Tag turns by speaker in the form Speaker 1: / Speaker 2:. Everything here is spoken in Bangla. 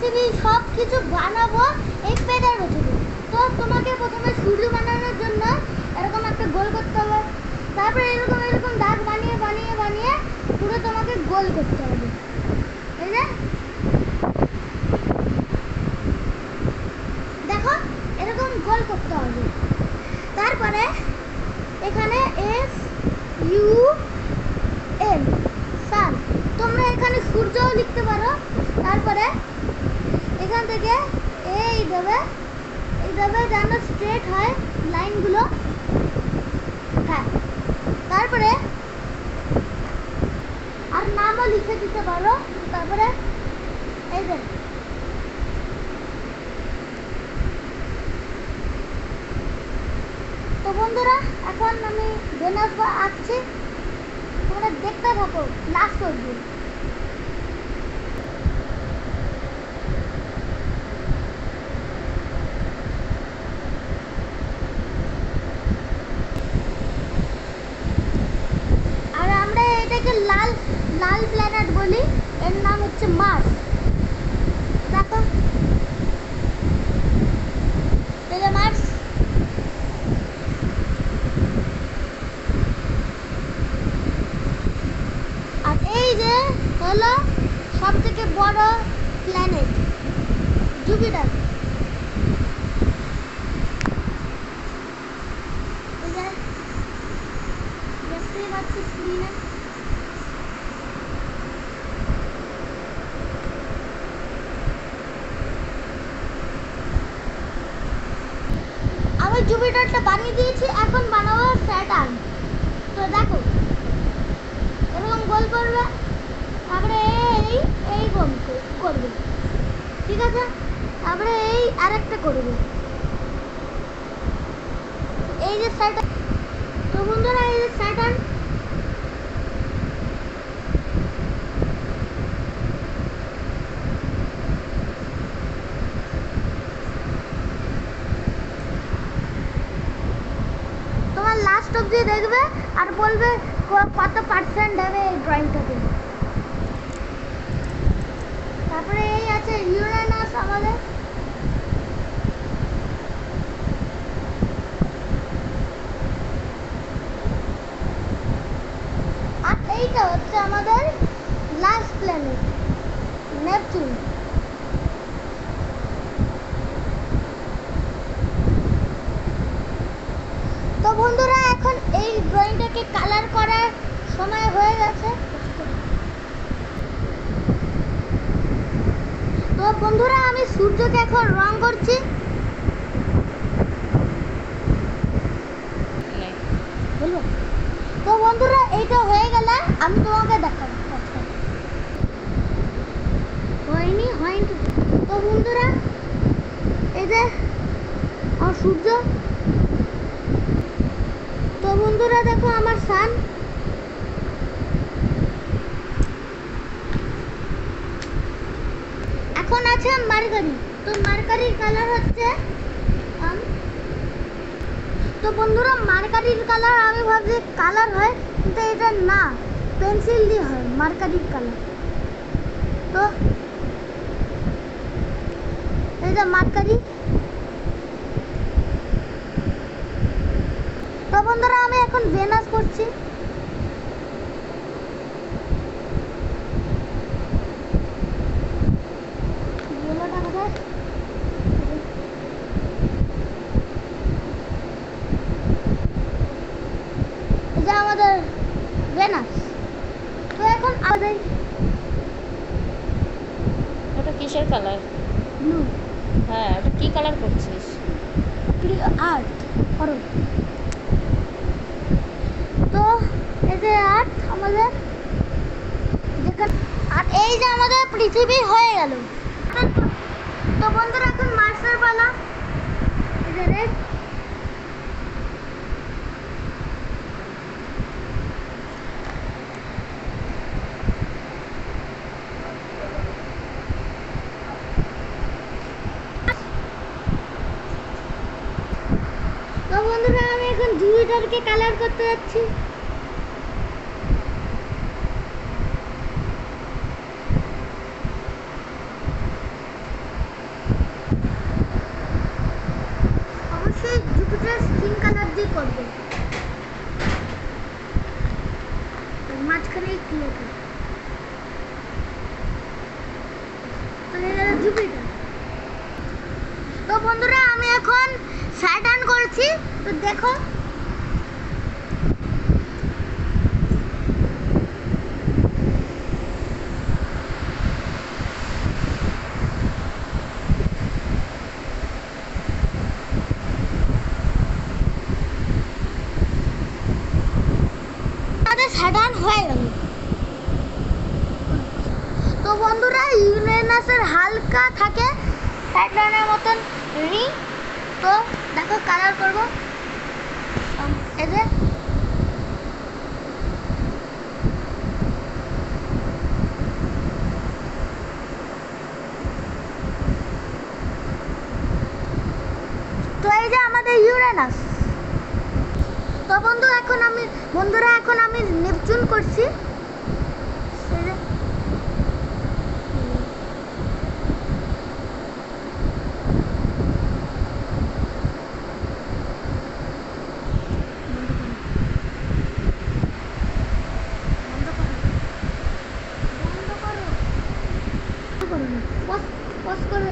Speaker 1: পৃথিবী সব কিছু বানাবো এই পেটের ভেতরে। তো তোমাকে প্রথমে সূর্য বানানোর জন্য এরকম একটা গোল করতে হবে, তারপরে এরকম এরকম দাগ বানিয়ে বানিয়ে বানিয়ে পুরো তোমাকে গোল করতে হবে। এই যে দেখো এরকম গোল করতে হবে। তারপরে এখানে SUN সান, তোমরা এখানে সূর্যও লিখতে পারো। তারপরে এখান থেকে এইভাবে যেন স্ট্রেট হয় লাইনগুলো। হ্যাঁ, তারপরে আর নামও লিখে দিতে পারো। তারপরে এই যে তো বন্ধুরা, এখন আমি ভেনাস আঁকছি, তোমরা দেখতে থাকো লাস্ট অবধি। আর আমরা এটাকে লাল লাল প্ল্যানেট বলি, এর নাম হচ্ছে মার্স। দেখো এই যে মার্স। আর এই যে হলো সব থেকে বড় প্ল্যানেট জুপিটার। দেখতেই পাচ্ছি স্ক্রিনে। আমি জুপিটারটা বানিয়ে দিয়েছি, এখন বানাবো স্যাটার্ন। তো দেখো এরকম গোল করবে, তারপরে এই গোল করবে, ঠিক আছে? তারপরে এই আরেকটা করবে, এই যে স্যাটার্ন। তো বন্ধুরা এই যে স্যাটার্ন। তোমার লাস্ট অবধি দেখবে আর বলবে কত পার্সেন্ট হবে এই ড্রয়িংটাতে। তারপরে এই আছে ইউরেনাস আমাদের। আর এইটা হচ্ছে আমাদের লাস্ট প্ল্যানেট নেপচুন। তো বন্ধুরা, এখন এই ড্রয়িংটাকে কালার করার সময় হয়ে গেছে। তো বন্ধুরা, আমি সূর্যকে এখন রং করছি। বলবো তো বন্ধুরা, এইটা হয়ে গেলে আমি তোমাকে দেখাবো। হয়নি। তো বন্ধুরা এই যে আমার সূর্য। তো বন্ধুরা দেখো আমার সান। এখন আছে মার্কারি। তো মার্কারির কালার হচ্ছে তো বন্ধুরা, মার্কারির কালার আমি ভাবছি কালার হয়, কিন্তু এটা না, পেন্সিল দিয়ে হয় মার্কারির কালার। তো এই যে মার্কারি। তো বন্ধুরা, আমি এখন ভেনাস করছি। আমাদের ভেনাস। তো এখন আমাদের
Speaker 2: ওটা কিসের কালার?
Speaker 1: ব্লু।
Speaker 2: হ্যাঁ, ওটা কি কালার করছিস?
Speaker 1: আর্থ করো। তো এই যে আর্থ আমাদের যেখানে, আর এই যে আমাদের পৃথিবী হয়ে গেল। তো বন্ধুরা, এখন মার্সের পালা। এই যে রেড। তো বন্ধুরা, আমি এখন জুপিটারকে কালার করতে যাচ্ছি। করবে, মাঝখানে একটু লেখা জুপিটার। তো বন্ধুরা আমি এখন স্যাটার্ন করছি, তো দেখো আমাদের স্যাটার্ন হয়ে গেল। তো বন্ধুরা ইউরেনাসের হালকা থাকে স্যাটার্নের মতন রিং। তো দেখো কালার করবো এই যে তো এই যে আমাদের ইউরেনাস। তো বন্ধুরা এখন আমি নেপচুন করছি। এই যে বন্ধ করো, পজ করো।